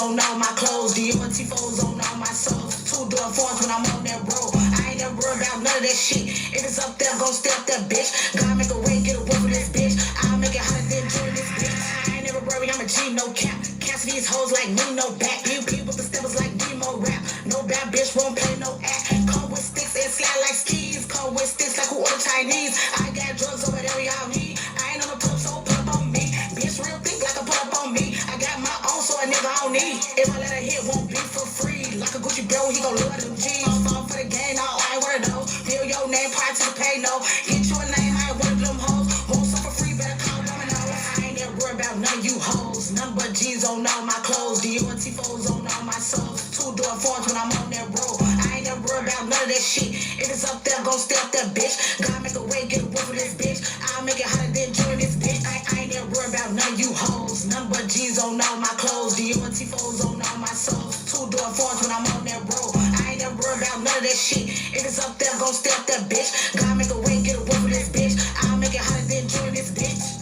on all my clothes, the T4s on all my souls. 2 door forms when I'm on that road. I ain't never worried about none of that shit. If it's up there, gon' step that bitch. God make a way, get a whip for this bitch. I'll make it hotter than join this bitch. I ain't never worried, I'm a G, no cap. Cancel these hoes like me, no back. You people the steppers like Nemo rap. No bad bitch won't play no act. Come with sticks and slide like skis. Come with sticks like who order Chinese. I got drugs over there, y'all need. I ain't on no pull up, so pull up on me. Bitch real thick like a pull up on me. I got my own, so a nigga I don't need. If I let a hit, won't be for free. Like a Gucci bro, he gon' love them G's. Fall for the game, no, I ain't worried though. Feel your name, part to the pay, no. Get you a name, I ain't one of them hoes. Won't suffer free, better call Domino's. I ain't never worried about none of you hoes. None but G's on all my clothes. The T4s on all my souls. 2 door forms when I'm on that road. I ain't never worried about none of that shit. If it's up there, gon' step that bitch. God make a way, get a whip for this bitch. I'll make it hotter than join this bitch. I ain't never worried about none of you hoes. None but G's on all my clothes. The T4s on all my souls. 2 door forms when I'm on that road. I ain't never worried about none of that shit. If it's up there, gon' step that bitch. God make a way, get a whip for this bitch. I'll make it hotter than join this bitch.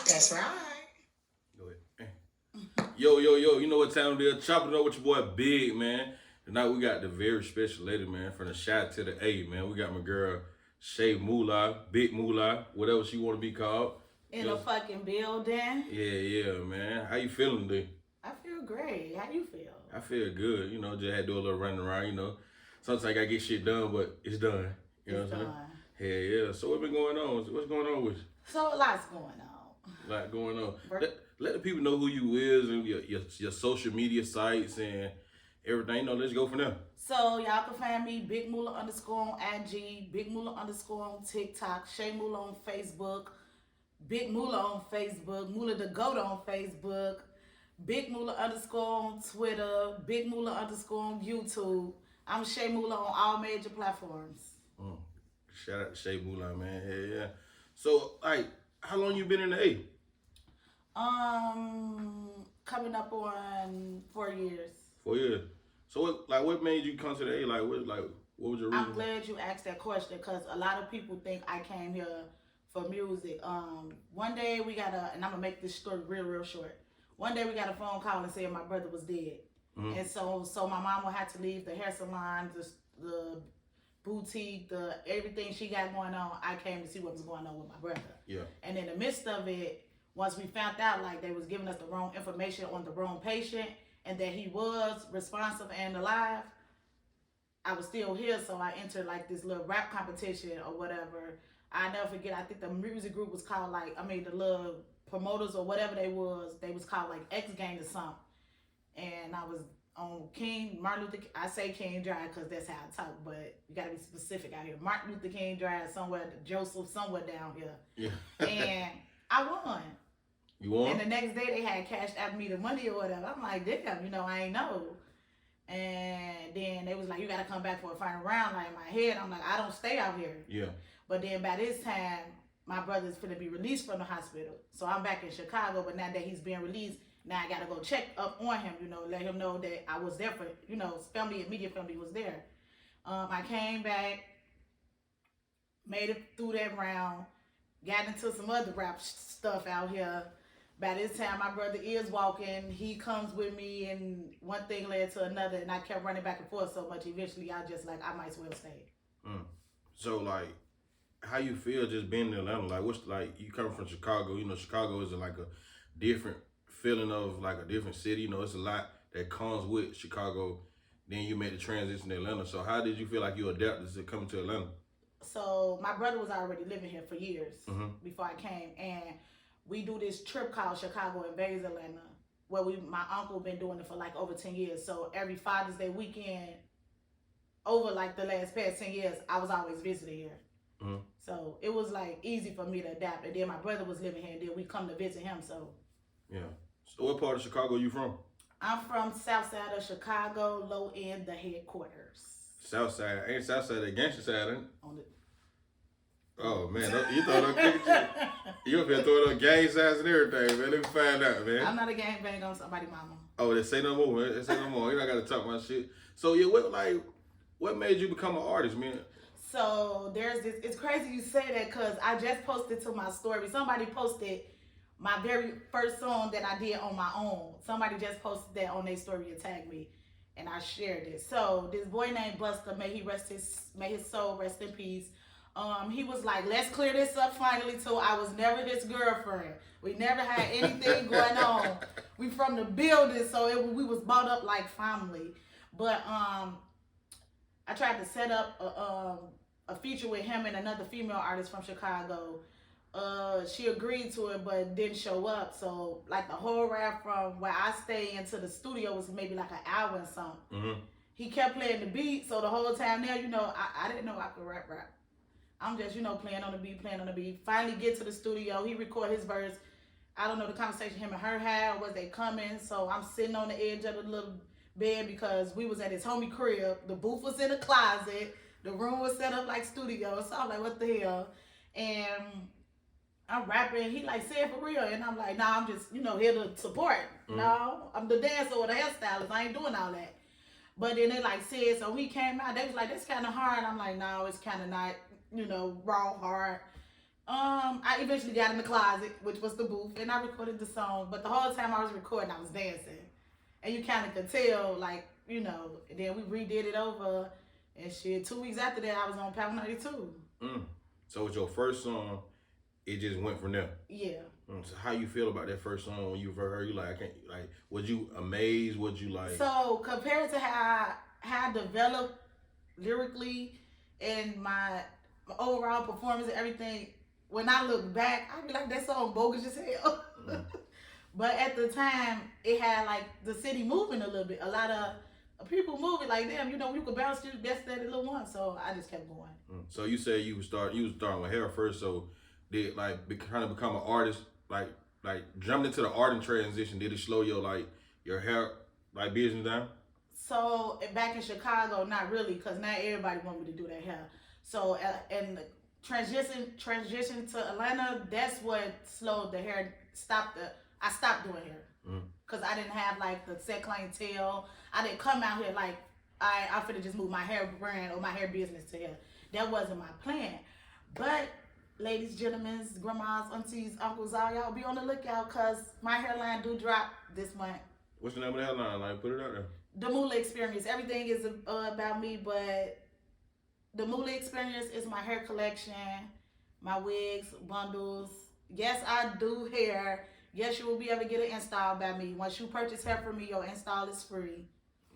That's right. Go ahead. Yo, you know what time it is? Chopping it up with your boy Big, man. Tonight we got the very special lady, man, from the Chi to the A, man. We got my girl Shay Moolah, Big Moolah, whatever she want to be called. In a fucking building. Yeah, man. How you feeling today? I feel great. How you feel? I feel good. You know, just had to do a little running around, you know. Sometimes I gotta get shit done, but it's done. You know what I'm saying? Yeah. So what been going on? What's going on with you? So a lot's going on. A lot going on. Let the people know who you is and your social media sites and everything. You know, let's go from there. So y'all can find me Big Moolah _ on IG, Big Moolah _ on TikTok, Shay Moolah on Facebook, Big Moolah on Facebook, Moolah the Goat on Facebook, Big Moolah _ on Twitter, Big Moolah _ on YouTube. I'm Shay Moolah on all major platforms. Shout out to Shay Moolah, man. Yeah. So, like, how long you been in the A? Coming up on 4 years. 4 years. So, what made you come to the A? What was your reason? I'm glad you asked that question because a lot of people think I came here for music. One day we got and I'm gonna make this story real short. One day we got a phone call and said my brother was dead. Mm-hmm. And so my mom would have to leave the hair salon, the boutique, everything she got going on. I came to see what was going on with my brother. Yeah. And in the midst of it, once we found out like they was giving us the wrong information on the wrong patient and that he was responsive and alive, I was still here. So I entered like this little rap competition or whatever. I never forget. I think the music group was called the little promoters or whatever they was called like X Gang or something. And I was on Martin Luther King. I say King Drive because that's how I talk, but you got to be specific out here. Martin Luther King Drive somewhere, Joseph somewhere down here. Yeah. And I won. You won? And the next day they had cashed out me the money or whatever. I'm like, damn, I ain't know. And then they was like, you got to come back for a final round. Like in my head, I'm like, I don't stay out here. Yeah. But then by this time, my brother's finna be released from the hospital. So I'm back in Chicago, but now that he's being released, now I gotta go check up on him, let him know that I was there for, family, immediate family was there. I came back, made it through that round, got into some other rap stuff out here. By this time, my brother is walking. He comes with me, and one thing led to another, and I kept running back and forth so much. Eventually, I just I might as well stay. So, how you feel just being in Atlanta? You coming from Chicago? Chicago is a different feeling of a different city. It's a lot that comes with Chicago. Then you made the transition to Atlanta. So how did you feel like you adapted to coming to Atlanta? So my brother was already living here for years before I came, and we do this trip called Chicago Invades Atlanta, where my uncle been doing it for over 10 years. So every Father's Day weekend, over the past 10 years, I was always visiting here. Mm-hmm. So it was easy for me to adapt. And then my brother was living here, and then we come to visit him. So yeah. So what part of Chicago are you from? I'm from South Side of Chicago, low end, the headquarters. South Side, ain't South Side the gangster side, ain't? Oh man, you up here throwing up gang signs and everything, man. Let me find out, man. I'm not a gangbang on somebody's mama. Oh, they say no more, man. They say no more. You don't gotta talk my shit. So yeah, what made you become an artist, man? So there's this. It's crazy you say that because I just posted to my story. Somebody posted my very first song that I did on my own. Somebody just posted that on their story and tagged me, and I shared it. So this boy named Buster, may his soul rest in peace. He was like, let's clear this up finally. So I was never his girlfriend. We never had anything going on. We from the building, so we was brought up like family. But I tried to set up a feature with him and another female artist from Chicago. She agreed to it, but didn't show up. So like the whole rap from where I stay into the studio was maybe like an hour and something. Mm-hmm. He kept playing the beat, so the whole time there, I didn't know I could rap. I'm just, playing on the beat. Finally get to the studio. He record his verse. I don't know the conversation him and her had. Was they coming? So I'm sitting on the edge of the little bed because we was at his homie crib. The booth was in the closet. The room was set up like studio. So I'm like, what the hell? And I'm rapping. He like, say it for real. And I'm like, nah, I'm just, here to support. Mm-hmm. No, I'm the dancer or the hairstylist. I ain't doing all that. But then they like said, so he came out. They was like, that's kind of hard. I'm like, no, it's kind of not. Raw hard. I eventually got in the closet, which was the booth, and I recorded the song. But the whole time I was recording, I was dancing. And you kind of could tell, like, then we redid it over. And shit, 2 weeks after that, I was on Power 92. So with your first song, it just went from there? Yeah. So how you feel about that first song when you first heard? You like, was you amazed? Was you like? So compared to how I developed lyrically and my overall performance and everything, when I look back, I be like, that song bogus as hell. But at the time, it had like the city moving a little bit. A lot of people moving like, damn, you could bounce to that's that little one. So I just kept going. So you said you was starting with hair first. So did kind of become an artist, like jumped into the art and transition? Did it slow your hair business down? So back in Chicago, not really, because not everybody want me to do that hair. So and the transition to Atlanta, that's what slowed the hair. I stopped doing hair because I didn't have like the set clientele. I didn't come out here like I'm finna just move my hair brand or my hair business to here. That wasn't my plan. But ladies, gentlemen, grandmas, aunties, uncles, all y'all be on the lookout because my hairline do drop this month. What's the name of the hairline? Like, put it out there. The Moolah Experience. Everything is about me, but the Moolah Experience is my hair collection, my wigs, bundles. Yes, I do hair. Yes, you will be able to get an install by me. Once you purchase hair from me, your install is free.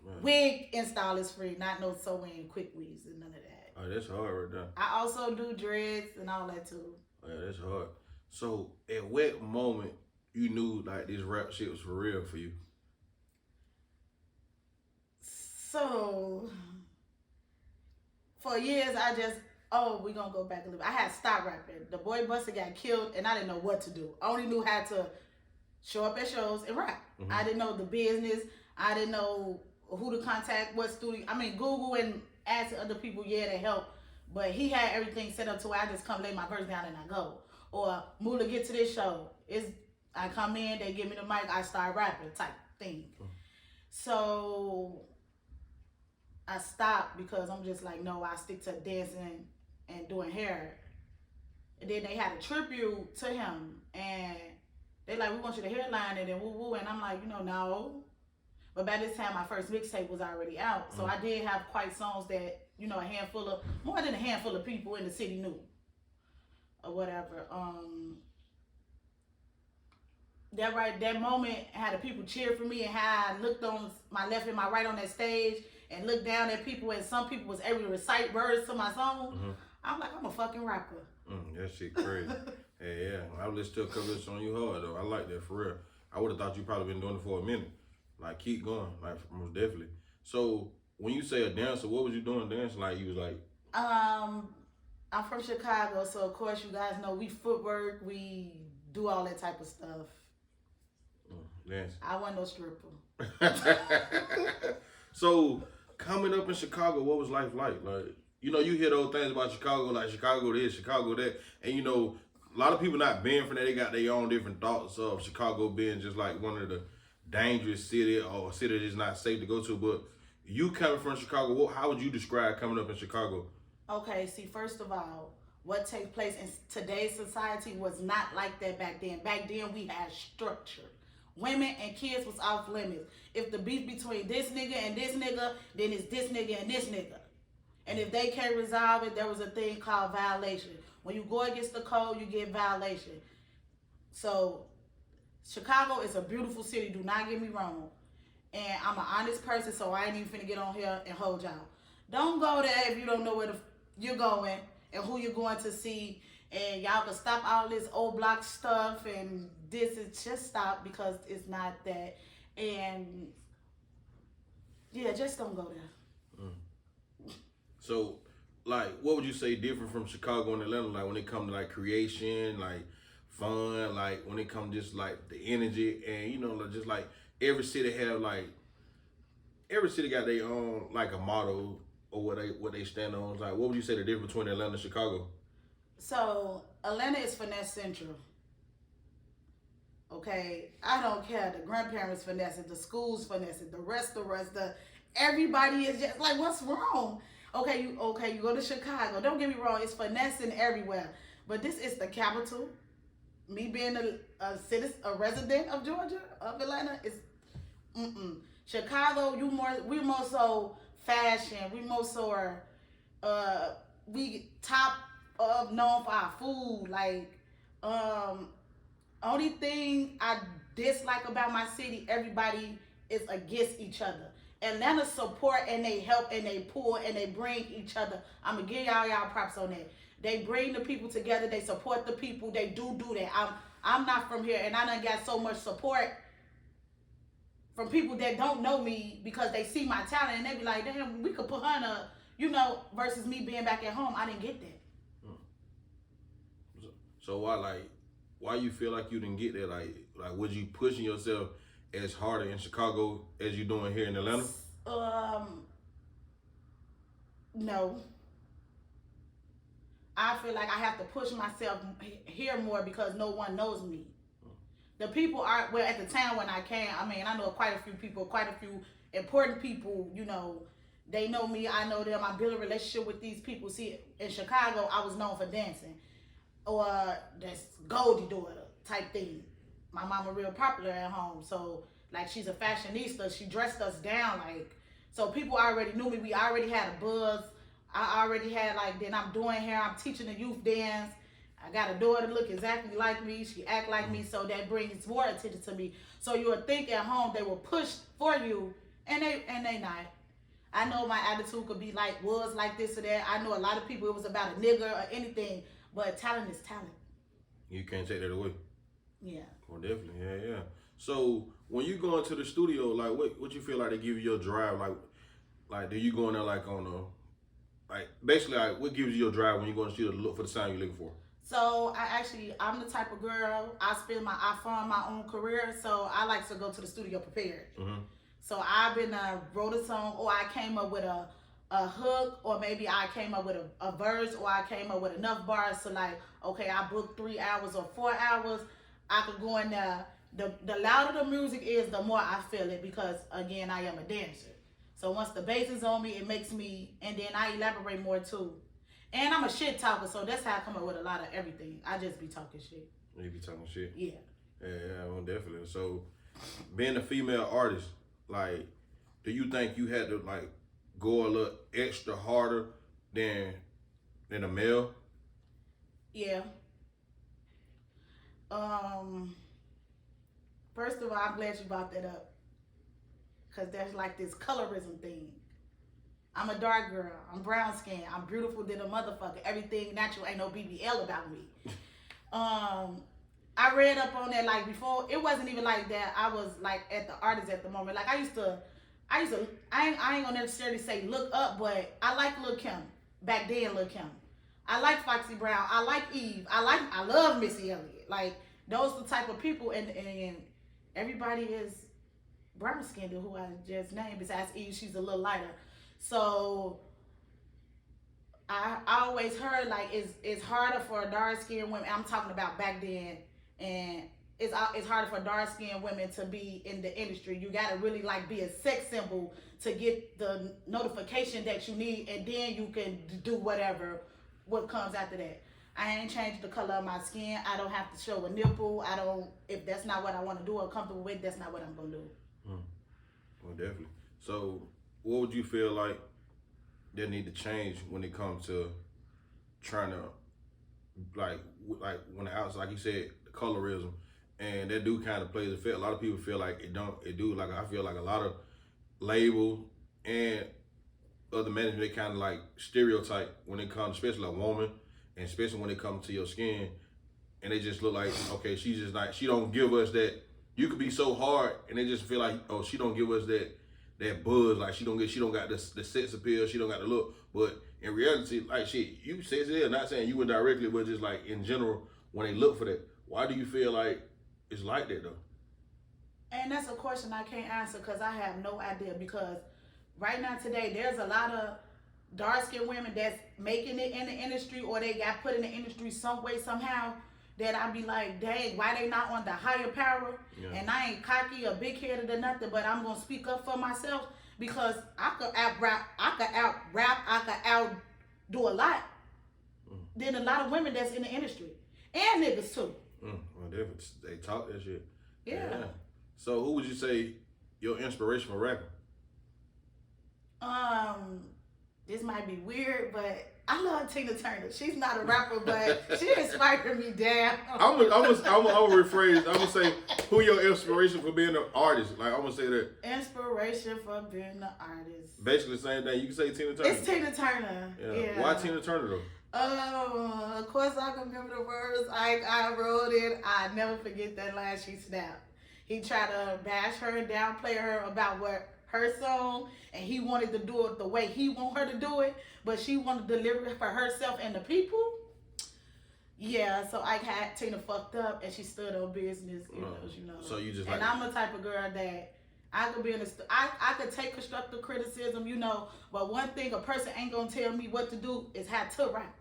Right. Wig install is free, not no sewing, quick weaves, and none of that. Oh, that's hard right there. I also do dreads and all that too. Oh, yeah, that's hard. So, at what moment you knew like this rap shit was for real for you? So, for years, we gonna go back a little bit. I had stopped rapping. The boy Buster got killed, and I didn't know what to do. I only knew how to show up at shows and rap. Mm-hmm. I didn't know the business. I didn't know who to contact, what studio. I mean, Google and asking other people, yeah, to help. But he had everything set up to where I just come lay my verse down and I go. Or Moolah, get to this show. I come in, they give me the mic, I start rapping type thing. Mm-hmm. So I stopped because I'm just like, no, I stick to dancing and doing hair. And then they had a tribute to him, and they like, we want you to headline it and woo woo. And I'm like, no. But by this time, my first mixtape was already out, so I did have quite songs that more than a handful of people in the city knew, or whatever. That moment had the people cheer for me, and how I looked on my left and my right on that stage and looked down at people, and some people was able to recite words to my song. Mm-hmm. I'm like, I'm a fucking rapper. That shit crazy. yeah. I listen to a couple of songs you hard though. I like that for real. I would have thought you probably been doing it for a minute. Like, keep going. Like, most definitely. So when you say a dancer, what was you doing dancing? Like, you was like, I'm from Chicago, so of course you guys know we footwork, we do all that type of stuff. Dance. I wasn't no stripper. So coming up in Chicago, what was life like? Like, you hear those things about Chicago, like Chicago this, Chicago that, and a lot of people not being from there, they got their own different thoughts of Chicago being just like one of the dangerous city or a city that's not safe to go to. But you coming from Chicago, how would you describe coming up in Chicago? Okay, see, first of all, what takes place in today's society was not like that back then. Back then we had structure. Women and kids was off limits. If the beef between this nigga and this nigga, then it's this nigga and this nigga. And if they can't resolve it, there was a thing called violation. When you go against the code, you get violation. So Chicago is a beautiful city, do not get me wrong. And I'm an honest person, so I ain't even finna get on here and hold y'all. Don't go there if you don't know where you're going and who you're going to see. And y'all can stop all this old block stuff and this is just stop, because it's not that. And yeah, just don't go there. So, like, what would you say different from Chicago and Atlanta? Like, when it comes to, like, creation, like, fun, like, when it comes just, like, the energy, and, you know, just, like, every city have, like, every city got their own, like, a motto or what they stand on. Like, what would you say the difference between Atlanta and Chicago? So, Atlanta is finesse central. Okay? I don't care. The grandparents finesse it, the schools finesse it, the restaurants, everybody is just, like, what's wrong? Okay, you go to Chicago. Don't get me wrong, it's finessing everywhere. But this is the capital. Me being a citizen, a resident of Georgia, of Atlanta, is Chicago, we more so fashion. We more so we top of known for our food. Like, only thing I dislike about my city, everybody is against each other. Atlanta support and they help and they pull and they bring each other. I'm gonna give y'all props on that. They bring the people together. They support the people. They do that. I'm not from here, and I done got so much support from people that don't know me because they see my talent and they be like, damn, we could put her in a, you know, versus me being back at home. I didn't get that. So why you feel like you didn't get that? Like was you pushing yourself as harder in Chicago as you doing here in Atlanta? No. I feel like I have to push myself here more because no one knows me. The people are, well, at the time when I came, I mean, I know quite a few people, quite a few important people, you know, they know me, I know them, I build a relationship with these people. See, in Chicago, I was known for dancing. Or that's Goldie daughter type thing. My mama real popular at home, so like she's a fashionista. She dressed us down, like, so people already knew me. We already had a buzz. I already had, like, then I'm doing hair. I'm teaching the youth dance. I got a daughter look exactly like me. She act like me, so that brings more attention to me. So you would think at home they will push for you, and they not. I know my attitude could be like, was like this or that. I know a lot of people, it was about a nigga or anything, but talent is talent. You can't take that away. Yeah. Well, definitely, yeah. So when you go into the studio, like, what you feel like they give you your drive? Like do you go in there like on a, like, basically, like, what gives you your drive when you go in the studio to look for the sound you're looking for? So I'm the type of girl, I found my own career, so I like to go to the studio prepared. Mm-hmm. So I've been wrote a song, or I came up with a hook, or maybe I came up with a verse, or I came up with enough bars to, like, okay, I booked 3 hours or 4 hours, I could go in there. The louder the music is, the more I feel it, because again, I am a dancer. So once the bass is on me, it makes me, and then I elaborate more too. And I'm a shit talker, so that's how I come up with a lot of everything. I just be talking shit. You be talking shit? Yeah. Yeah, well, definitely. So, being a female artist, like, do you think you had to, like, go a little extra harder than a male? Yeah. First of all, I'm glad you brought that up, because there's like this colorism thing. I'm a dark girl. I'm brown skinned. I'm beautiful than a motherfucker. Everything natural. Ain't no BBL about me. I read up on that, like, before. It wasn't even like that. I was like at the artist at the moment. Like I ain't gonna necessarily say look up, but I like Lil' Kim. Back then, Lil' Kim. I like Foxy Brown. I like Eve. I love Missy Elliott. Like, those the type of people, and everybody is brown skinned, who I just named. Besides Eve, she's a little lighter. So I always heard, like, it's harder for dark skinned women. I'm talking about back then, and it's harder for dark skinned women to be in the industry. You gotta really, like, be a sex symbol to get the notification that you need, and then you can do what comes after that. I ain't changed the color of my skin. I don't have to show a nipple. I don't, if that's not what I want to do or comfortable with, that's not what I'm going to do. Well, definitely. So, what would you feel like that need to change when it comes to trying to, like when the outside, like you said, the colorism, and that do kind of plays a fit. A lot of people feel like it do. Like I feel like a lot of labels and other management, they kind of like stereotype when it comes, especially a woman, and especially when it comes to your skin, and they just look like, okay, she's just like, she don't give us that. You could be so hard, and they just feel like, oh, she don't give us that buzz, like she don't got the sex appeal, she don't got the look. But in reality, like shit, you say it, not saying you were directly, but just like in general, when they look for that, why do you feel like it's like that though? And that's a question I can't answer because I have no idea. Because right now today, there's a lot of dark-skinned women that's making it in the industry, or they got put in the industry some way, somehow, that I be like, dang, why they not on the higher power? Yeah. And I ain't cocky or big-headed or nothing, but I'm gonna speak up for myself because I could out-rap, I could out-do a lot than a lot of women that's in the industry. And niggas too. Well, they talk that shit. Yeah. So who would you say your inspiration for rapping? This might be weird, but I love Tina Turner. She's not a rapper, but she inspired me damn. I'm gonna rephrase. I'm gonna say, who your inspiration for being an artist? Like I'm gonna say that. Inspiration for being an artist. Basically the same thing. You can say Tina Turner. It's Tina Turner. Yeah. Why Tina Turner though? Of course I can remember the words. I wrote it. I never forget that line she snapped. He tried to bash her and downplay her about what her song, and he wanted to do it the way he want her to do it, but she wanted to deliver it for herself and the people. Yeah, so I had Tina fucked up, and she stood on business. You know. So you just and I'm the type of girl that I could be I could take constructive criticism, but one thing a person ain't gonna tell me what to do is how to rap.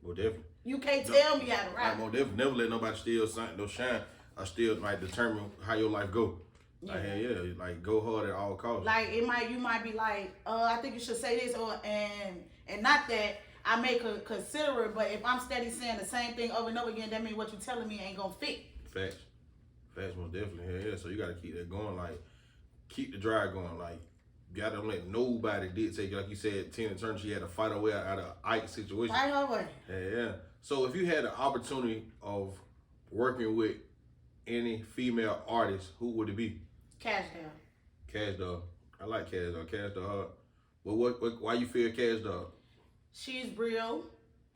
Well, definitely. You can't tell me how to rap. Well, definitely. Never let nobody steal no shine. I still might determine how your life go. Like go hard at all costs. Like you might be like, I think you should say this, and not that I may consider it, but if I'm steady saying the same thing over and over again, that means what you're telling me ain't gonna fit. Facts most definitely. Yeah. So you gotta keep that going, like keep the drive going, like you gotta let nobody dictate. Like you said, Tina Turner, she had to fight her way out of Ike situation. Fight her way. Yeah. So if you had the opportunity of working with any female artist, who would it be? Cash Doll. Cash Doll. I like Cash Doll. Cash Doll hard. But why you feel Cash Doll? She's real.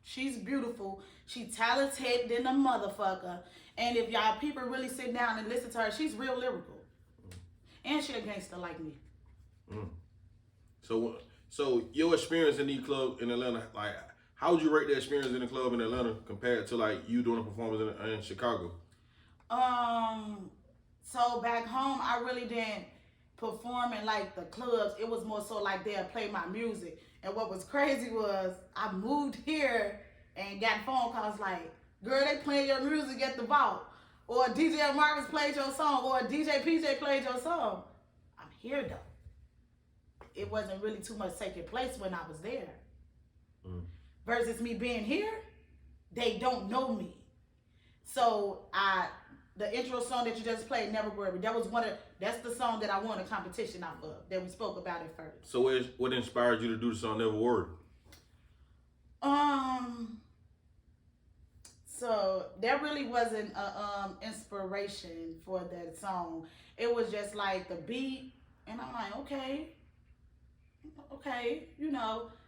She's beautiful. She talented than a motherfucker. And if y'all people really sit down and listen to her, she's real lyrical. And she a gangster like me. So your experience in these clubs in Atlanta, like how would you rate the experience in the club in Atlanta compared to like you doing a performance in Chicago? So back home, I really didn't perform in like the clubs. It was more so like they'll play my music. And what was crazy was I moved here and got phone calls like, girl, they playing your music at the vault. Or DJ Marcus played your song. Or DJ PJ played your song. I'm here though. It wasn't really too much taking place when I was there. Versus me being here, they don't know me. So the intro song that you just played, Never Worry, that's the song that I won a competition off of, that we spoke about it first. So what inspired you to do the song Never Worry? So there really wasn't a inspiration for that song. It was just like the beat, and I'm like, okay,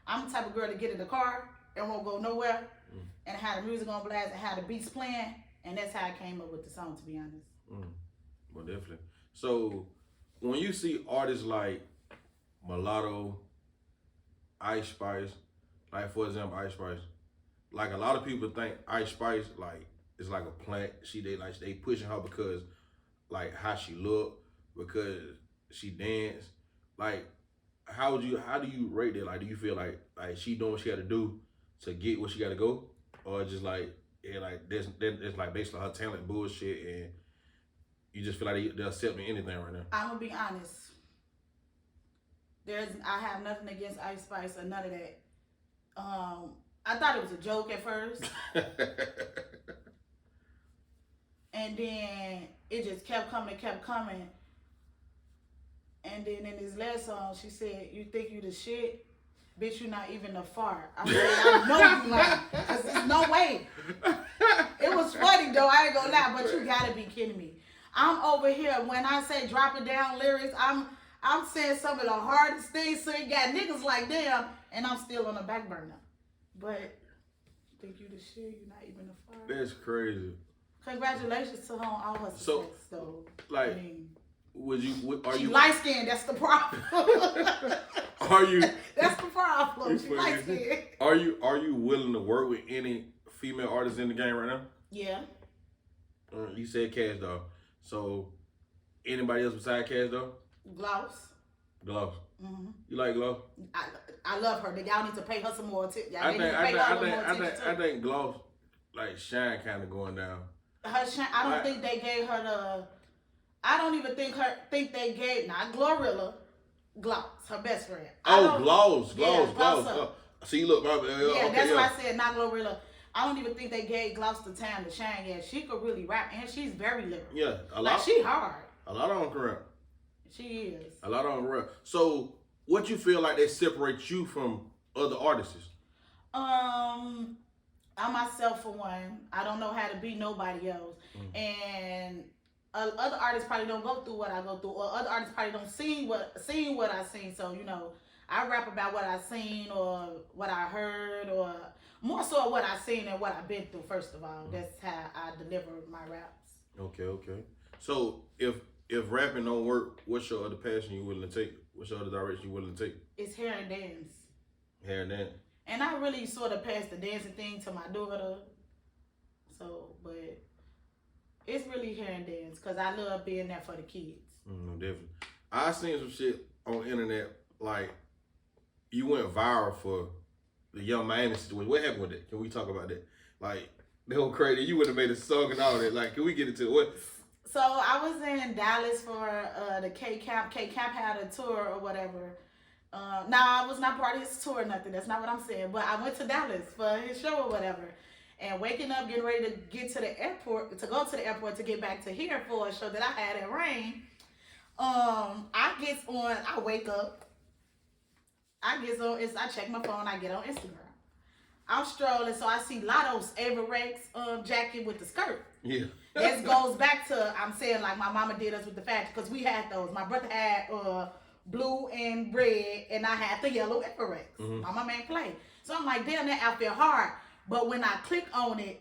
I'm the type of girl to get in the car and won't go nowhere, and have the music on blast and have the beats playing. And that's how I came up with the song, to be honest. Well, definitely. So, when you see artists like Mulatto, Ice Spice, like for example, Ice Spice, like a lot of people think Ice Spice like is like a plant. They pushing her because like how she look, because she dance. Like, how do you rate that? Like, do you feel like she doing what she got to do to get where she got to go, or just like? Yeah, like it's like basically her talent bullshit, and you just feel like they'll accept me anything right now. I'm gonna be honest. I have nothing against Ice Spice or none of that. I thought it was a joke at first. And then it just kept coming. And then in this last song, she said, "You think you the shit? Bitch, you not even a fart." I said, "I know you lying, cause there's no way." It was funny though, I ain't gonna lie, but you gotta be kidding me. I'm over here, when I say drop it down lyrics, I'm saying some of the hardest things, so you got niggas like them, and I'm still on the back burner. But, think you the shit, you not even a fart. That's crazy. Congratulations to her on all her success, though. Like, I mean, are she you light skinned, that's the problem. Are you? That's the problem. She light skinned. Are you willing to work with any female artists in the game right now? Yeah. You said Cash Doll. So anybody else besides Cash Doll? Gloss. Gloss. Mm-hmm. You like Gloss? I love her. Y'all need to pay her some more attention. I think Gloss like shine kind of going down. Her shine. I don't think they gave her the. I don't even think they gave not Glorilla, Gloss, her best friend. Gloss. See, look, that's why I said not Glorilla. I don't even think they gave Gloss the time to shine yet. She could really rap, and she's very lyrical. Yeah, she hard. A lot of them can rap. She is. A lot of them rap. So, what you feel like that separates you from other artists? I myself, for one, I don't know how to be nobody else, and other artists probably don't go through what I go through, or other artists probably don't see what I seen. So I rap about what I seen or what I heard, or more so what I seen and what I've been through. First of all, that's how I deliver my raps. Okay. So if rapping don't work, what's your other passion you willing to take? What's your other direction you willing to take? It's hair and dance. Hair and dance. And I really sort of passed the dancing thing to my daughter. So, but it's really hair and dance because I love being there for the kids. Definitely. I seen some shit on the internet, like you went viral for the Young Miami situation. What happened with it? Can we talk about that? Like, they were crazy. You would have made a song and all that. Like, can we get into what? So I was in Dallas for the K-Camp. K-Camp had a tour or whatever. I was not part of his tour or nothing. That's not what I'm saying. But I went to Dallas for his show or whatever. And waking up, getting ready to get to the airport, to go to the airport to get back to here for a show that I had at Rain. I wake up. I check my phone, I get on Instagram. I'm strolling, so I see Lotto's Averex jacket with the skirt. Yeah. This goes back to, I'm saying, like my mama did us with the fashion, because we had those. My brother had blue and red, and I had the yellow Averex. My mama ain't play. So I'm like, damn, that outfit hard. But when I click on it,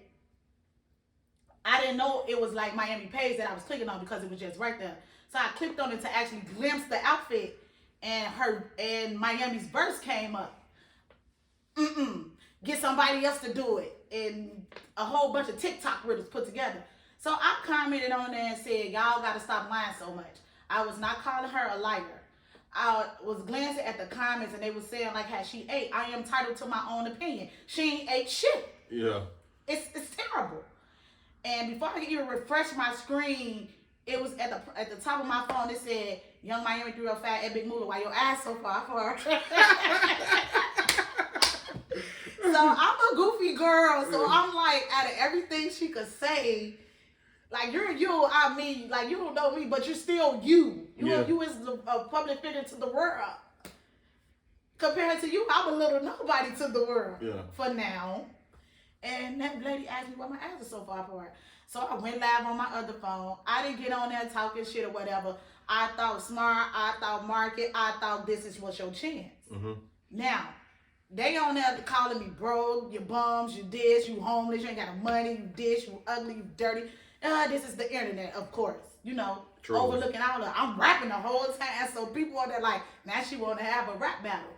I didn't know it was like Miami Page that I was clicking on because it was just right there. So I clicked on it to actually glimpse the outfit, and Miami's verse came up. Get somebody else to do it, and a whole bunch of TikTok riddles put together. So I commented on there and said, y'all gotta stop lying so much. I was not calling her a liar. I was glancing at the comments and they were saying like how she ate. I am entitled to my own opinion. She ain't ate shit. Yeah. It's terrible. And before I could even refresh my screen, it was at the top of my phone. It said, Young Miami 305 at Big Moolah. Why your ass so far for her? So I'm a goofy girl. So I'm like, out of everything she could say, like you're you, I mean, like you don't know me, but you're still you. You is a public figure to the world. Compared to you, I'm a little nobody to the world. Yeah. For now. And that lady asked me why my ass is so far apart. So I went live on my other phone. I didn't get on there talking shit or whatever. I thought smart. I thought market. I thought this is what's your chance. Now, they on there calling me broke, you bums, you this, you homeless, you ain't got no money, you this, you ugly, you dirty. This is the internet, of course. True. Overlooking all of it. I'm rapping the whole time, so people are there like, now she want to have a rap battle.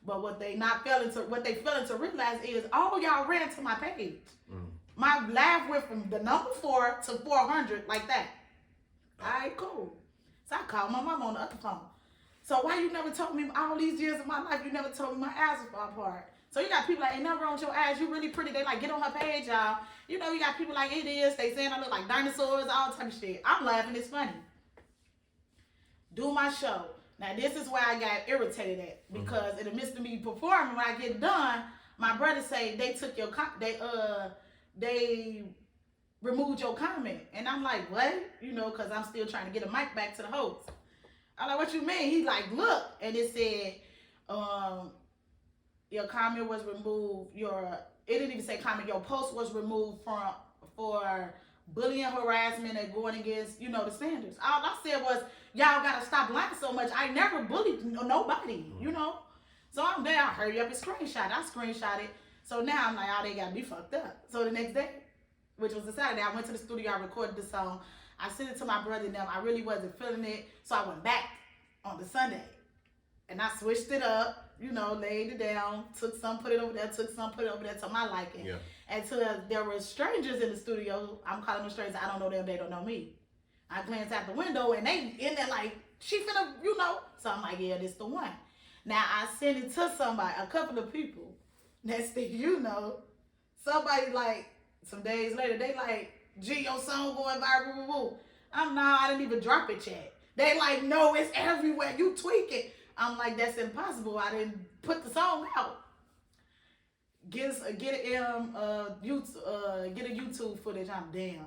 But what they failing to realize is all y'all ran to my page. My live went from the number 4 to 400 like that. All right, cool. So I called my mom on the other phone. So why you never told me all these years of my life, you never told me my ass was far apart? So you got people like, ain't nothing wrong with your ass, you really pretty. They like, get on her page, y'all. You got people like, it is. They saying I look like dinosaurs, all type of shit. I'm laughing, it's funny. Do my show. Now this is where I got irritated at. Because in the midst of me performing, when I get done, my brother say they took your they removed your comment, and I'm like, what? You know, because I'm still trying to get a mic back to the host. I'm like, what you mean? He's like, look, and it said, your comment was removed. It didn't even say comment. Your post was removed for bullying, harassment, and going against, you know, the standards. All I said was, y'all gotta stop lying so much. I never bullied nobody, you know. So I'm there. I hurry up and screenshot. I screenshot it. So now I'm like, oh, they got me fucked up. So the next day, which was a Saturday, I went to the studio. I recorded the song. I sent it to my brother and them. I really wasn't feeling it. So I went back on the Sunday. And I switched it up, you know, laid it down, took some, put it over there, took some, put it over there to my liking. Yeah. Until there were strangers in the studio. I'm calling them strangers. I don't know them. They don't know me. I glance out the window and they in there like, she finna, you know. So I'm like, yeah, this the one. Now I sent it to somebody, a couple of people. Next thing you know, somebody like, some days later, they like, G, your song going viral, woo, woo. I didn't even drop it yet. They like, no, it's everywhere. You tweak it. I'm like, that's impossible. I didn't put the song out. Get a YouTube footage. I'm damn.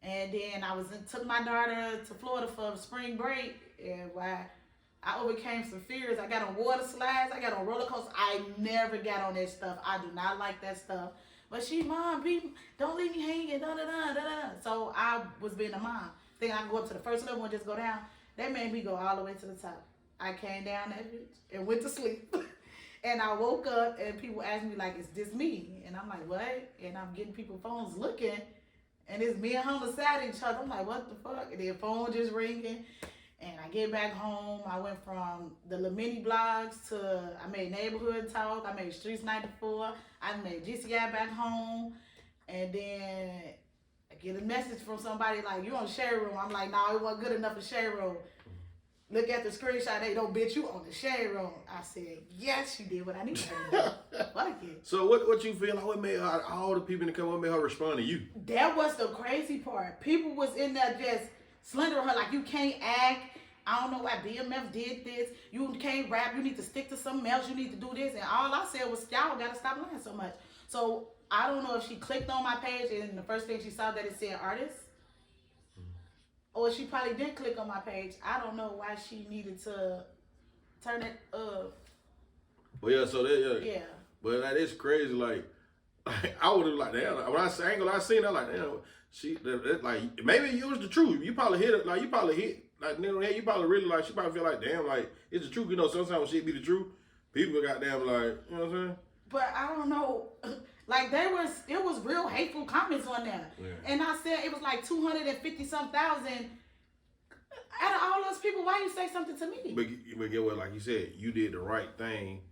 And then took my daughter to Florida for spring break, and I overcame some fears. I got on water slides. I got on roller coasters. I never got on that stuff. I do not like that stuff. But Mom, don't leave me hanging. Da, da, da, da, da. So I was being a mom. Thinking I can go up to the first level and just go down. They made me go all the way to the top. I came down that bitch and went to sleep. And I woke up and people asked me like, is this me? And I'm like, what? And I'm getting people's phones looking. And it's me and her beside each other. I'm like, what the fuck? And their phone just ringing. And I get back home. I went from the little mini blogs to, I made Neighborhood Talk. I made Streets 94. I made GCI back home. And then I get a message from somebody like, you on Shade Room. I'm like, no, it wasn't good enough for Shade Room. Look at the screenshot. They don't bitch you on the Shade Room. I said, yes, she did what I needed her to do. Fuck it. So what you feel like? What made her, all the people in the comment, what made her respond to you? That was the crazy part. People was in there just slandering her like, you can't act. I don't know why BMF did this. You can't rap. You need to stick to something else. You need to do this. And all I said was, y'all got to stop lying so much. So I don't know if she clicked on my page and the first thing she saw that it said artist. Or she probably did click on my page. I don't know why she needed to turn it up. Well, yeah, so that, Yeah. But like, it's crazy. Like I would have like, damn. When I seen her, like, damn. Like maybe it was the truth. You probably hit it. Like you probably hit. Like you probably really like. She probably feel like, damn. Like it's the truth. You know, sometimes when shit be the truth, people got damn like, you know what I'm saying? But I don't know. Like it was real hateful comments on there. Yeah. And I said it was like 250-some thousand. Out of all those people, why you say something to me? But get what, like you said, you did the right thing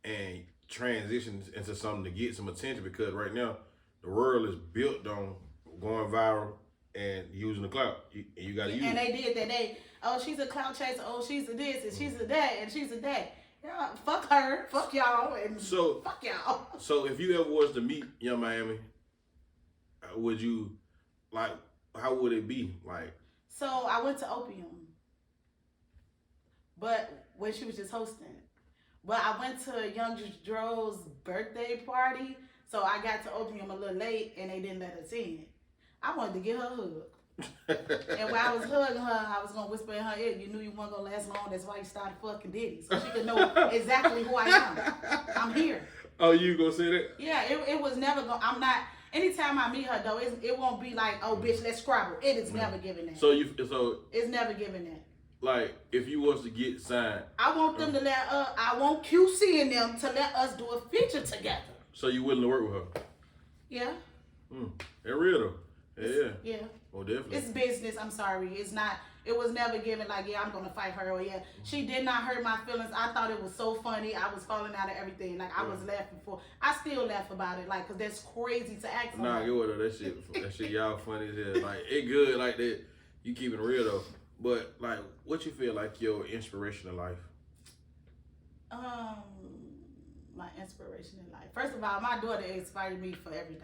and transitioned into something to get some attention, because right now the world is built on going viral and using the clout. You got to use it. And they did that. She's a clout chaser. Oh, she's a this and she's a that and she's a that. Yeah, fuck her, fuck y'all, and fuck y'all. So if you ever was to meet Young Miami, would you, like, how would it be? Like, so I went to Opium, but when she was just hosting. But I went to Young Dro's birthday party, so I got to Opium a little late, and they didn't let us in. I wanted to get her a hug. And while I was hugging her, I was gonna whisper in her ear, you knew you weren't gonna last long, that's why you started fucking Diddy. So she could know exactly who I am. I'm here. Oh, you gonna say that? Yeah, it was never gonna, I'm not, anytime I meet her though, it won't be like, oh bitch, let's scrabble. It is never giving that. So it's never giving that. Like, if you was to get signed, I want them to I want QC and them to let us do a feature together. So you willing to work with her? Yeah. They're real though. Yeah. Yeah. Oh, definitely. It's business. I'm sorry. It's not. It was never given like, yeah, I'm gonna fight her, or yeah, she did not hurt my feelings. I thought it was so funny. I was falling out of everything. Like I was laughing for. I still laugh about it, like, cause that's crazy to act. Nah, get with her. That shit, y'all funny as hell. Like it good like that. You keep it real though. But like, what you feel like your inspiration in life? My inspiration in life. First of all, my daughter inspired me for everything.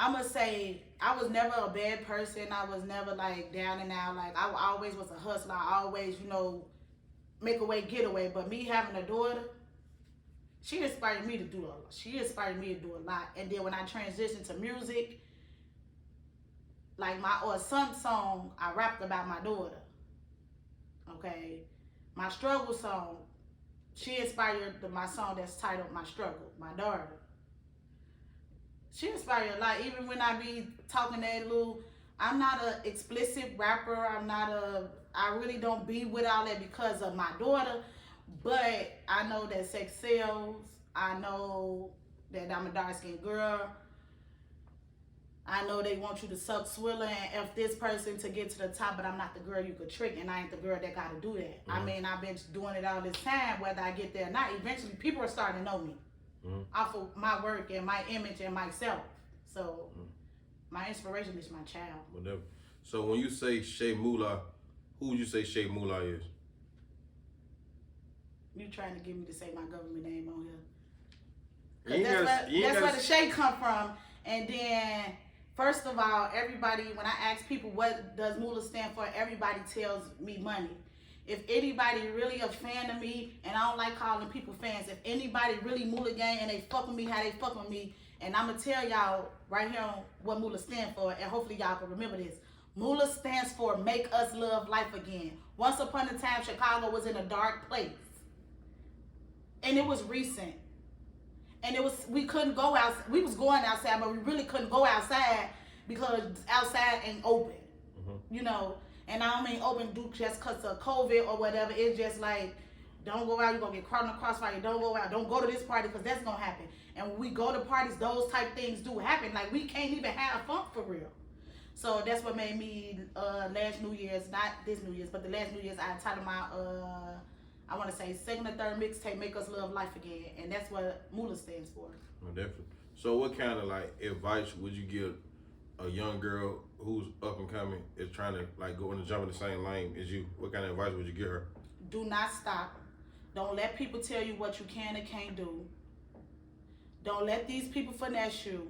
I'm gonna say I was never a bad person. I was never like down and out. Like I always was a hustler. I always, make a way, get away. But me having a daughter, She inspired me to do a lot. She inspired me to do a lot. And then when I transitioned to music, like some song, I rapped about my daughter. Okay, my struggle song, she inspired my song that's titled "My Struggle," my daughter. She inspired a lot. Even when I be talking that little, I'm not a explicit rapper. I really don't be with all that because of my daughter. But I know that sex sells. I know that I'm a dark-skinned girl. I know they want you to suck swiller and F this person to get to the top, but I'm not the girl you could trick, and I ain't the girl that got to do that. I mean, I've been doing it all this time, whether I get there or not. Eventually, people are starting to know me off of my work and my image and myself. So, my inspiration is my child. Whatever. So, when you say Shay Moolah, who would you say Shay Moolah is? You trying to get me to say my government name on here? That's where the Shay come from. And then, first of all, everybody, when I ask people what does Moolah stand for, everybody tells me money. If anybody really a fan of me, and I don't like calling people fans, if anybody really Moolah gang and they fuck with me how they fuck with me, and I'm going to tell y'all right here what Moolah stand for, and hopefully y'all can remember this. Moolah stands for Make Us Love Life Again. Once upon a time, Chicago was in a dark place. And it was recent. And we couldn't go outside. We was going outside, but we really couldn't go outside because outside ain't open. You know, and I don't mean open just because of COVID or whatever. It's just like, don't go out, you're going to get caught in the crossfire. Don't go out. Don't go to this party because that's going to happen. And when we go to parties, those type things do happen. Like, we can't even have fun for real. So that's what made me last New Year's, not this New Year's, but the last New Year's, I titled my, I want to say, second or third mixtape, Make Us Love Life Again. And that's what Moolah stands for. Oh, definitely. So what kind of, like, advice would you give a young girl who's up and coming, is trying to, like, go in and jump in the same lane as you? What kind of advice would you give her? Do not stop. Don't let people tell you what you can and can't do. Don't let these people finesse you.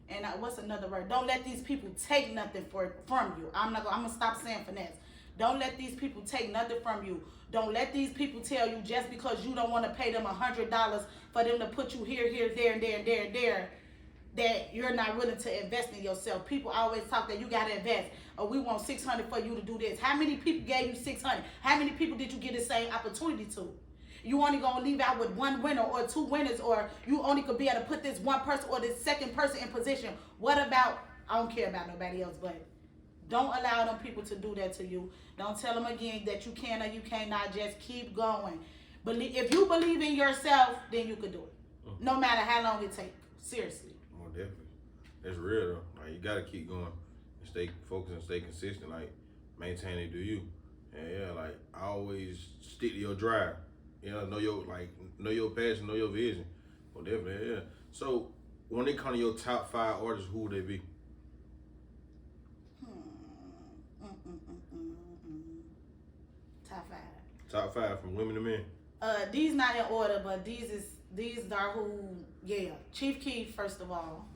And what's another word? Don't let these people take nothing from you. I'm gonna stop saying finesse. Don't let these people take nothing from you. Don't let these people tell you just because you don't want to pay them $100 for them to put you here, there, and there, and there, and there, that you're not willing to invest in yourself. People always talk that you gotta invest. Or we want $600 for you to do this. How many people gave you $600? How many people did you get the same opportunity to? You only gonna leave out with one winner or two winners, or you only could be able to put this one person or this second person in position. What about, I don't care about nobody else, but don't allow them people to do that to you. Don't tell them again that you can or you cannot. Just keep going. If you believe in yourself, then you could do it. No matter how long it takes. Seriously. Well, definitely. That's real though. Like, you gotta keep going and stay focused and stay consistent. Like, maintain it, do you. And yeah, like, I always stick to your drive. You know, know your passion, know your vision. Well, definitely, yeah. So, when they come to your top 5 artists, who would they be? Top 5. Top 5 from women to men. These not in order, but these are who. Yeah, Chief Keef first of all.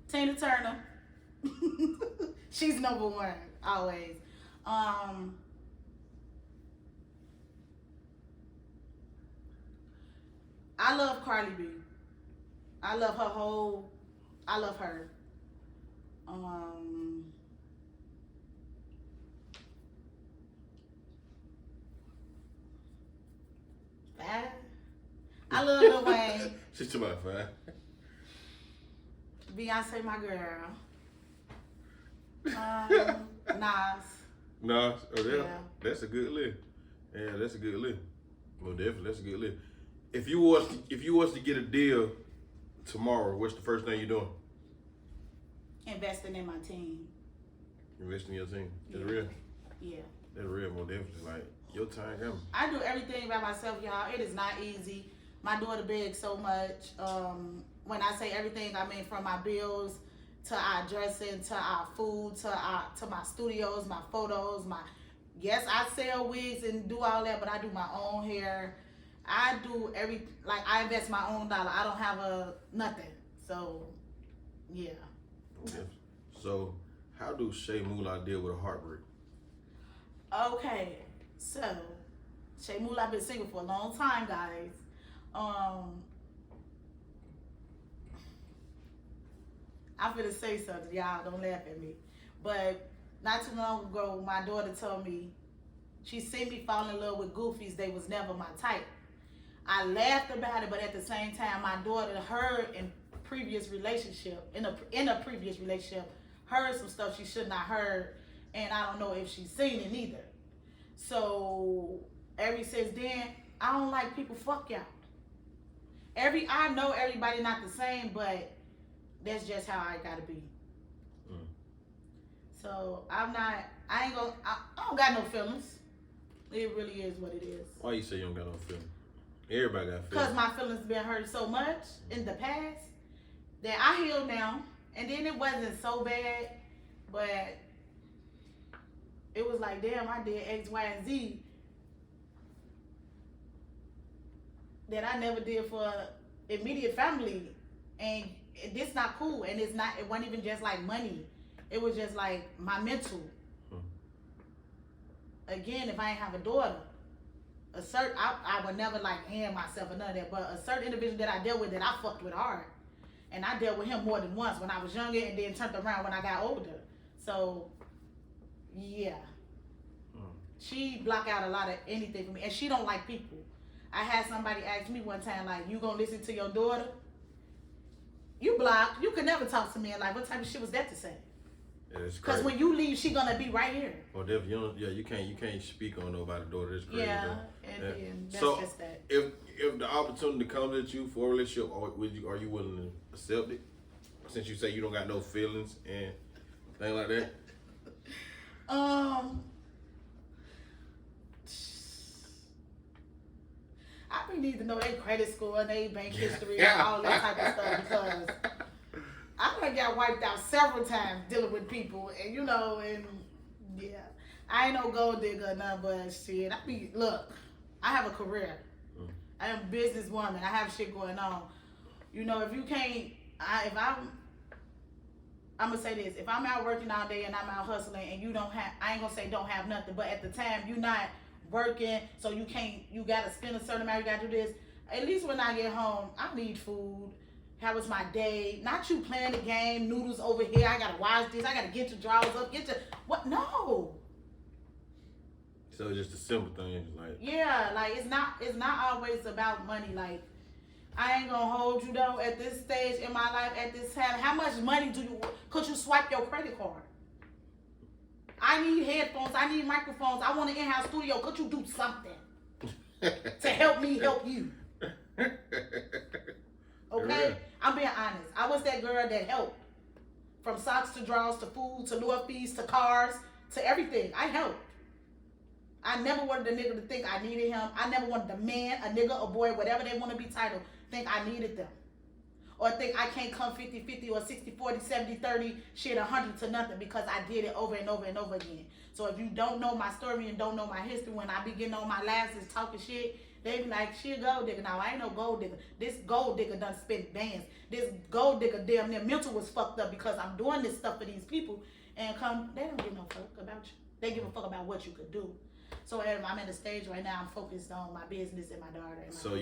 Tina Turner. She's number 1 always. I love Cardi B. I love her. Five. I love Lil Wayne. She's too much, 5. Beyonce, my girl. Nas. Nas. Oh, Yeah. That's a good list. Yeah, that's a good list. Well, definitely, that's a good list. If you was to get a deal tomorrow, what's the first thing you're doing? Investing in my team. Investing in your team. That's Yeah. real. Yeah. That's real, more definitely. Like, your time coming. I do everything by myself, y'all. It is not easy. My daughter begs so much. When I say everything, I mean from my bills to our dressing, to our food, to my studios, my photos, yes, I sell wigs and do all that, but I do my own hair. I do I invest my own dollar. I don't have nothing. So, yeah. Okay. So, how do Shay Moolah deal with a heartbreak? Okay, so Shay Moolah been single for a long time, guys. I'm finna say something, y'all. Don't laugh at me. But not too long ago, my daughter told me she seen me fall in love with goofies. They was never my type. I laughed about it, but at the same time, my daughter heard in a previous relationship, heard some stuff she should not heard, and I don't know if she's seen it either. So ever since then, I don't like people fuck y'all. I know everybody not the same, but that's just how I gotta be. So I don't got no feelings. It really is what it is. Why you say you don't got no feelings? Everybody got feelings. Because my feelings been hurt so much in the past that I healed now, and then it wasn't so bad, but it was like, damn, I did X, Y, and Z that I never did for immediate family, and this not cool. And it wasn't even just like money. It was just like my mental. Again, if I ain't have a daughter, I would never like hand myself or none of that. But a certain individual that I dealt with that I fucked with hard, and I dealt with him more than once when I was younger, and then turned around when I got older. So, yeah, she block out a lot of anything for me, and she don't like people. I had somebody ask me one time, like, you gonna listen to your daughter? You blocked. You could never talk to me. And like, what type of shit was that to say? Because when you leave, she gonna be right here. Well, you can't speak on nobody's daughter. That's crazy. Yeah, and that's so just that. If the opportunity comes at you for a relationship, are you willing to accept it? Since you say you don't got no feelings and things like that. I really need to know their credit score and their bank history and all that type of stuff, because I done got wiped out several times dealing with people, and yeah, I ain't no gold digger or nothing, but shit, look, I have a career. I am a businesswoman. I have shit going on. If you can't, I'm gonna say this, if I'm out working all day and I'm out hustling and you don't have, I ain't gonna say don't have nothing, but at the time you not working, so you gotta spend a certain amount, you gotta do this. At least when I get home, I need food. How was my day? Not you playing the game, noodles over here, I gotta watch this, I gotta get your drawers up, what? No. So it's just a simple thing, like. Yeah, like it's not always about money. Like, I ain't gonna hold you though, at this stage in my life, at this time, how much money could you swipe your credit card? I need headphones, I need microphones, I want an in-house studio. Could you do something to help me help you? Okay? Yeah. I'm being honest. I was that girl that helped. From socks to drawers to food to lure fees to cars to everything. I helped. I never wanted a nigga to think I needed him. I never wanted a man, a nigga, a boy, whatever they want to be titled, think I needed them. Or think I can't come 50-50 or 60-40, 70-30, shit 100 to nothing, because I did it over and over and over again. So if you don't know my story and don't know my history, when I be getting on my lasses talking shit, they be like, she a gold digger. Now, I ain't no gold digger. This gold digger done spent bands. This gold digger damn near mental was fucked up because I'm doing this stuff for these people. And they don't give no fuck about you. They give a fuck about what you could do. So I'm at a stage right now, I'm focused on my business and my daughter. And So will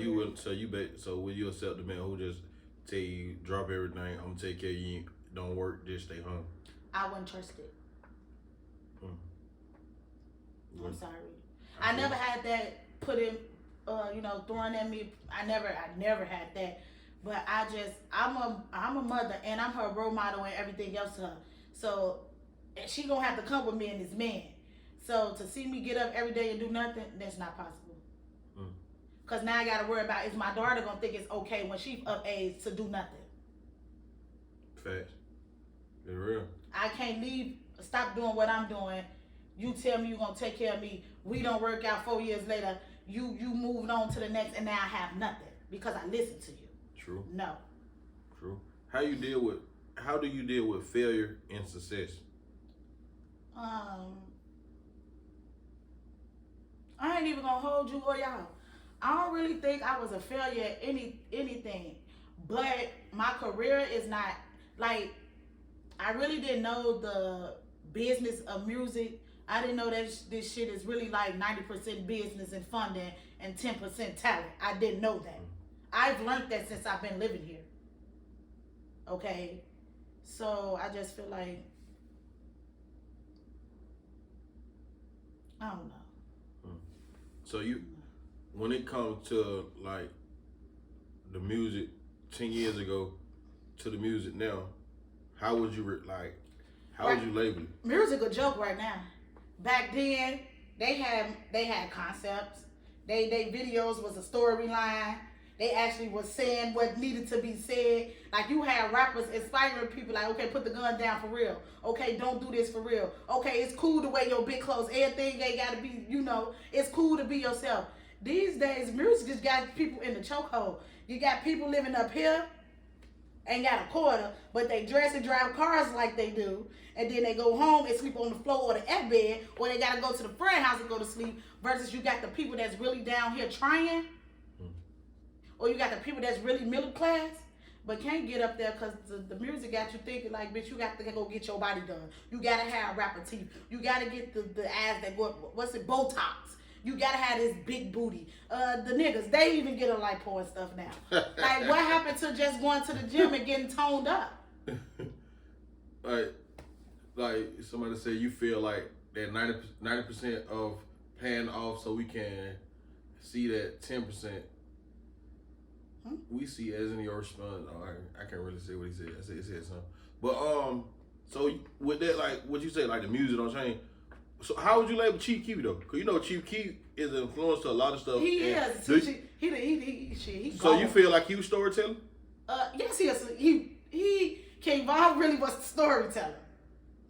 you accept the man who just tell you drop everything, I'm gonna take care of you, don't work, just stay home? I wouldn't trust it. I'm sorry. I never had that put in, thrown at me. I never had that. But I'm a mother, and I'm her role model and everything else to her. So she gonna have to come with me and this man. So to see me get up every day and do nothing, that's not possible. Cause now I gotta worry about, is my daughter gonna think it's okay when she's of age to do nothing? Facts. It's real. I can't stop doing what I'm doing. You tell me you're gonna take care of me. We don't work out 4 years later. You moved on to the next, and now I have nothing because I listened to you. True. No. True. How do you deal with failure and success? I ain't even gonna hold you or y'all. I don't really think I was a failure at anything, but my career is not, like, I really didn't know the business of music I didn't know that this shit is really like 90% business and funding and 10% talent. I didn't know that. I've learned that since I've been living here. Okay? So I just feel like, I don't know. So when it comes to like the music 10 years ago to the music now, how would you would you label it? Music a joke right now. Back then, they had concepts. They videos was a storyline. They actually was saying what needed to be said. Like, you had rappers inspiring people like, okay, put the gun down for real. Okay, don't do this for real. Okay, it's cool to wear your big clothes. Everything ain't gotta be, it's cool to be yourself. These days, music just got people in the chokehold. You got people living up here, ain't got a quarter, but they dress and drive cars like they do, and then they go home and sleep on the floor or the F bed, or they gotta go to the friend house and go to sleep, versus you got the people that's really down here trying, or you got the people that's really middle class, but can't get up there because the music got you thinking like, bitch, you got to go get your body done. You gotta have rapper teeth. You gotta get the ass that go, Botox. You gotta have this big booty. The niggas, they even get a lipo and stuff now. Like, what happened to just going to the gym and getting toned up? like somebody said, you feel like that 90% of paying off so we can see that 10%. We see as in your response. Oh, I can't really say what he said. He said something. But so with that, like what you say, like the music don't change. So how would you label Chief Keef though? Cause Chief Keef is an influence to a lot of stuff. He is. He so you feel like he was storytelling? Yes, he is. He King Von really was the storyteller.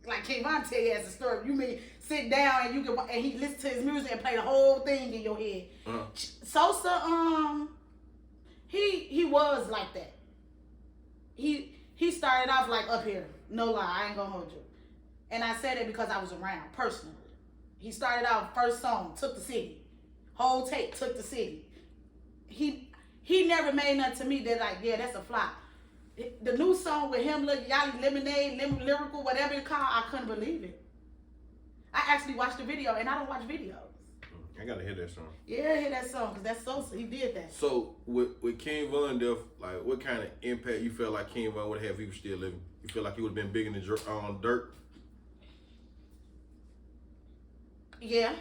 Like King Von tell you as a story. You mean sit down and he listen to his music and play the whole thing in your head. Sosa, he was like that. He started off like up here. No lie, I ain't gonna hold you. And I said it because I was around personally. He started out first song, Took the City. Whole tape, Took the City. He never made nothing to me that like, yeah, that's a flop. The new song with him, Yali Lemonade, Lyrical, whatever it's called, I couldn't believe it. I actually watched the video, and I don't watch videos. I gotta hear that song. Yeah, hear that song, because that's Sosa. He did that. So, with King Von death, like, what kind of impact you felt like King Von would have if he was still living? You feel like he would have been bigger than Dirt? Yeah.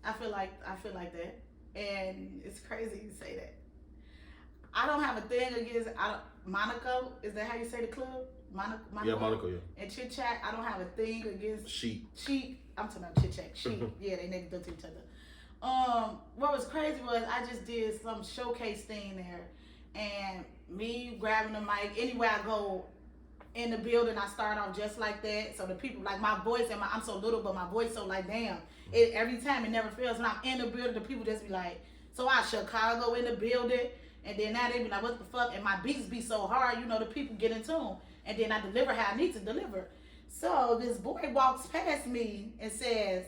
I feel like that. And it's crazy you say that. I don't have a thing against Monaco. Is that how you say the club? Monaco? Yeah, Monaco, yeah. And Chit Chat, I don't have a thing against Sheep. I'm talking about Chit Chat. Sheep. Yeah, they next door to each other. What was crazy was I just did some showcase thing there, and me grabbing the mic anywhere I go in the building, I start off just like that. So the people, like my voice, I'm so little, but my voice so like, damn. Every time it never fails. When I'm in the building, the people just be like, so I Chicago in the building, and then now they be like, what the fuck? And my beats be so hard, the people get in tune. And then I deliver how I need to deliver. So this boy walks past me and stares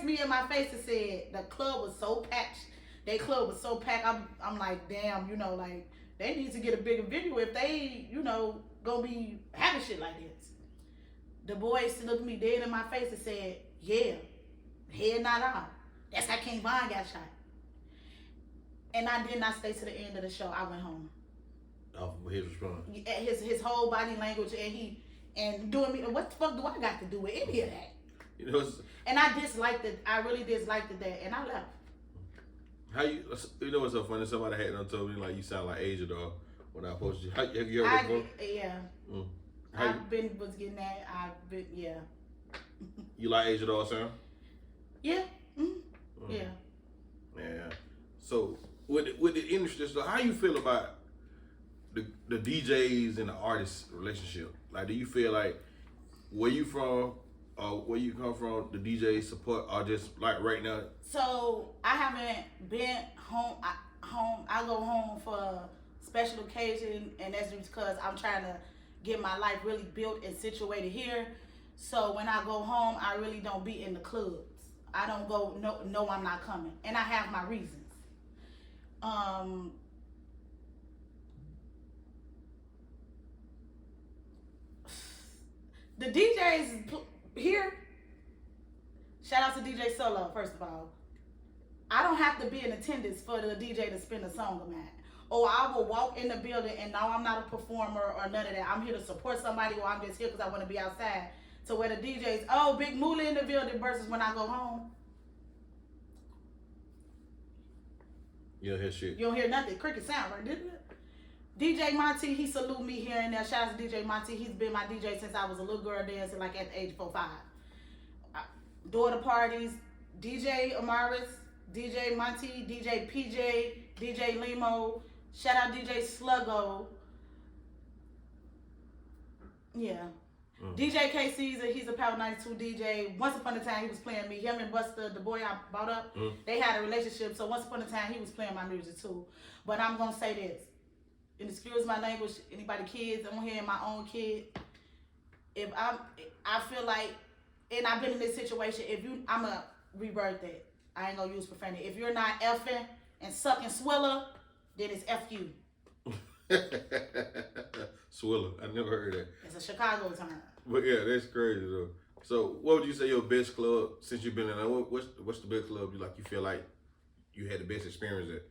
me in my face and said, the club was so packed. Their club was so packed. I'm like, damn, like they need to get a bigger video if they, gonna be having shit like this. The boy looked me dead in my face and said, yeah, head not on. That's how King Von got shot. And I did not stay to the end of the show. I went home. Off of his response. His whole body language and doing me. What the fuck do I got to do with any of that? And I disliked it. I really disliked it that, and I left. How you know what's so funny? Somebody had done told me like you sound like Asia dog when I posted you. Have you ever before? Yeah. Was getting that. Yeah. You like Asia dog sound? Yeah. Mm-hmm. Yeah. Yeah. So with the industry, so how you feel about the DJs and the artists relationship? Like, do you feel like where you from or where you come from, the DJs support or just like right now? So I haven't been home. I go home for a special occasion, and that's because I'm trying to get my life really built and situated here. So when I go home, I really don't be in the clubs. I don't go. No, I'm not coming, and I have my reasons. The DJs here, Shout out to DJ Solo, first of all. I don't have to be in attendance for the DJ to spin a song of mine. Or I will walk in the building and now I'm not a performer or none of that. I'm here to support somebody or I'm just here because I want to be outside. So where the DJ's, oh, Big Moolah in the building versus when I go home. You don't hear shit. You don't hear nothing. Cricket sound, right? Didn't it? DJ Monty, he salute me here and there. Shout out to DJ Monty. He's been my DJ since I was a little girl dancing like at the age of 4, 5. Daughter parties, DJ Amaris, DJ Monty, DJ PJ, DJ Limo. Shout out DJ Sluggo. Yeah. DJ K Caesar, he's a Power 92 DJ. Once upon a time, he was playing me. Him and Buster, the boy I brought up, they had a relationship. So once upon a time, he was playing my music too. But I'm going to say this. And excuse my language, anybody kids, I'm here my own kid. If I feel like, and I've been in this situation, I'm going to reword that. I ain't going to use profanity. If you're not effing and sucking swiller, then it's F you. Swiller, I never heard that. It's a Chicago term. But yeah, that's crazy though. So what would you say your best club since you've been in there? What's the best club you feel like you had the best experience at?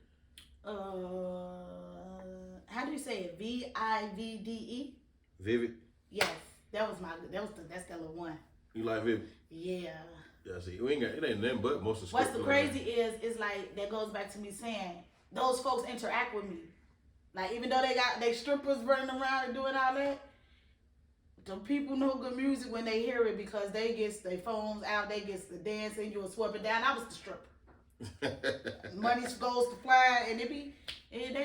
How do you say it? VIVDE? Vivid? Yes. That's that little one. You like Vivid? Yeah. Yeah, see, it ain't nothing but most of the What's the crazy is like, that goes back to me saying, those folks interact with me. Like, even though they strippers running around and doing all that, the people know good music when they hear it because they get their phones out, they get the dancing, you'll swap it down. I was the stripper. Money goes to fly, and they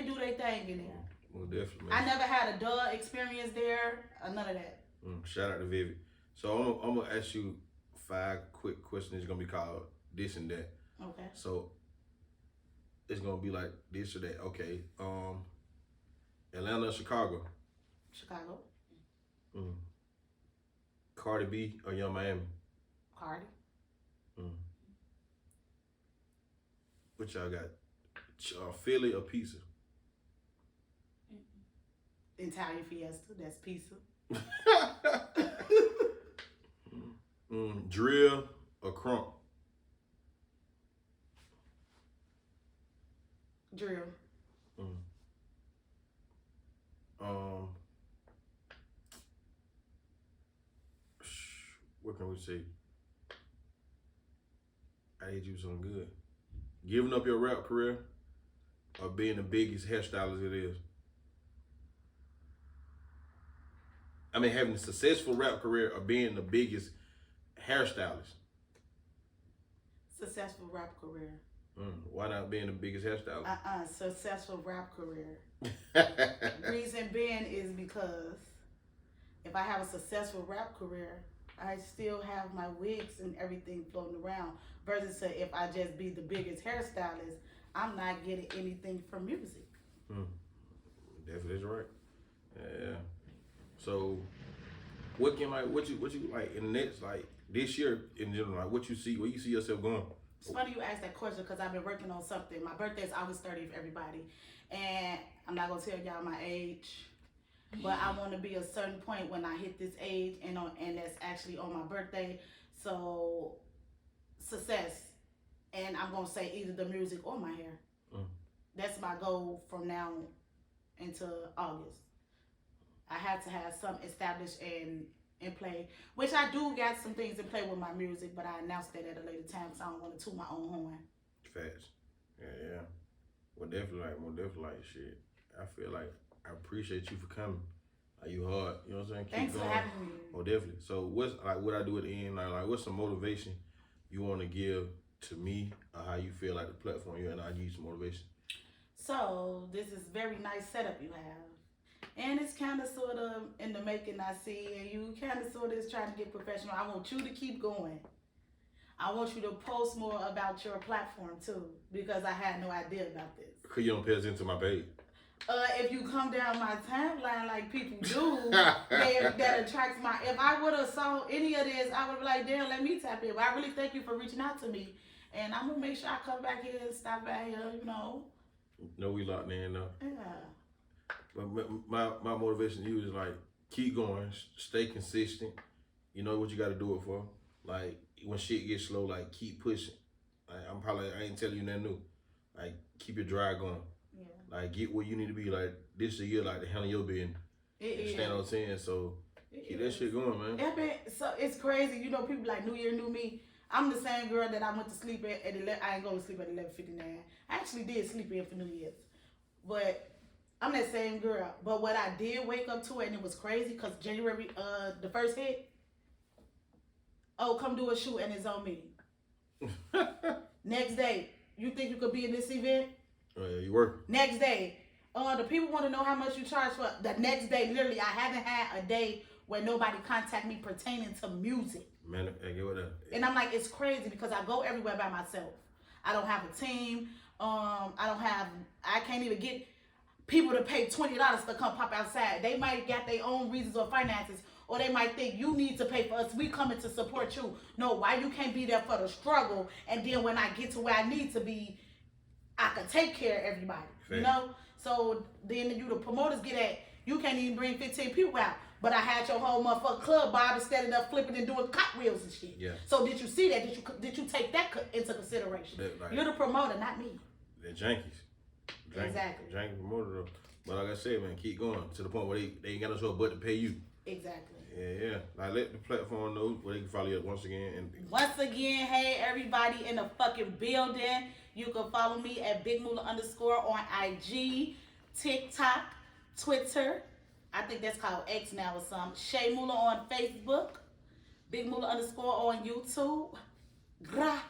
do their thing in there. Well, definitely. I never had a duh experience there, or none of that. Shout out to Vivid. So I'm gonna ask you 5 quick questions. It's gonna be called this and that. Okay. So it's gonna be like this or that. Okay. Atlanta or Chicago? Chicago. Cardi B or Young Miami? Cardi. What y'all got? Philly or pizza? Italian Fiesta. That's pizza. Drill or crunk? Drill. What can we say? I hate you something good. Giving up your rap career or being the biggest hairstylist it is? I mean, having a successful rap career or being the biggest hairstylist? Successful rap career. Why not being the biggest hairstylist? Successful rap career. Reason being is because if I have a successful rap career, I still have my wigs and everything floating around. Versus if I just be the biggest hairstylist, I'm not getting anything from music. Definitely is right. Yeah. So, what you like in the next, like this year in general, like what you see yourself going? It's funny you ask that question because I've been working on something. My birthday is August 30th, everybody, and I'm not gonna tell y'all my age, but I want to be a certain point when I hit this age, and that's actually on my birthday. So, success, and I'm gonna say either the music or my hair. That's my goal from now until August. I have to have some established and in play, which I do got some things in play with my music, but I announced that at a later time because I don't want to toot my own horn. Facts. Yeah. Well, definitely like shit. I feel like I appreciate you for coming. Like, you hard, you know what I'm saying? Thanks for having me. Oh, definitely. So what I do at the end, like what's some motivation you want to give to me, or how you feel like the platform you're in, I give you some motivation? So this is very nice setup you have. And it's kind of sort of in the making, I see, and you kind of sort of is trying to get professional. I want you to keep going. I want you to post more about your platform too, because I had no idea about this. Because you don't pay attention to my page. If you come down my timeline like people do, that attracts my. If I would have saw any of this, I would be like, damn, let me tap in. But I really thank you for reaching out to me, and I'm gonna make sure I come back here and stop by here. You know. No, we locked in though. Yeah. But my motivation to you is like keep going, stay consistent. You know what you got to do it for. Like when shit gets slow, like keep pushing. Like I ain't telling you nothing new. Like keep your drive going. Yeah. Like get where you need to be. Like this is a year like to handle your business. And stand on 10. So keep that shit going, man. Yeah, man. So it's crazy. You know, people like New Year, New Me. I'm the same girl that I went to sleep at 11. I ain't going to sleep at 11:59. I actually did sleep in for New Year's. But I'm that same girl. But what I did wake up to, and it was crazy, because January, the first hit, oh, come do a shoot and it's on me. Next day, you think you could be in this event? Oh, yeah, you working. Next day, the people want to know how much you charge for. The next day, literally, I haven't had a day where nobody contact me pertaining to music. Man, I get what that. And I'm like, it's crazy because I go everywhere by myself. I don't have a team. I can't even get people to pay $20 to come pop outside. They might get their own reasons or finances, or they might think you need to pay for us. We coming to support you. No, why you can't be there for the struggle? And then when I get to where I need to be, I can take care of everybody. Fair. You know? So then the promoters get at, you can't even bring 15 people out. But I had your whole motherfucking club, Bob, standing up flipping and doing cartwheels and shit. Yeah. So did you see that? Did you take that into consideration? Like, you're the promoter, not me. They're jankies. Exactly. Janky promoter though. But like I said, man, keep going to the point where they ain't got no choice but to pay you. Exactly. Yeah. Like let the platform know where they can follow you once again. Once again, hey everybody in the fucking building. You can follow me at Big Moolah _ on IG, TikTok, Twitter. I think that's called X now or something. Shay Moolah on Facebook. Big Moolah _ on YouTube. Grah.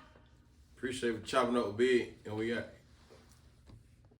Appreciate for chopping up with Big. And we got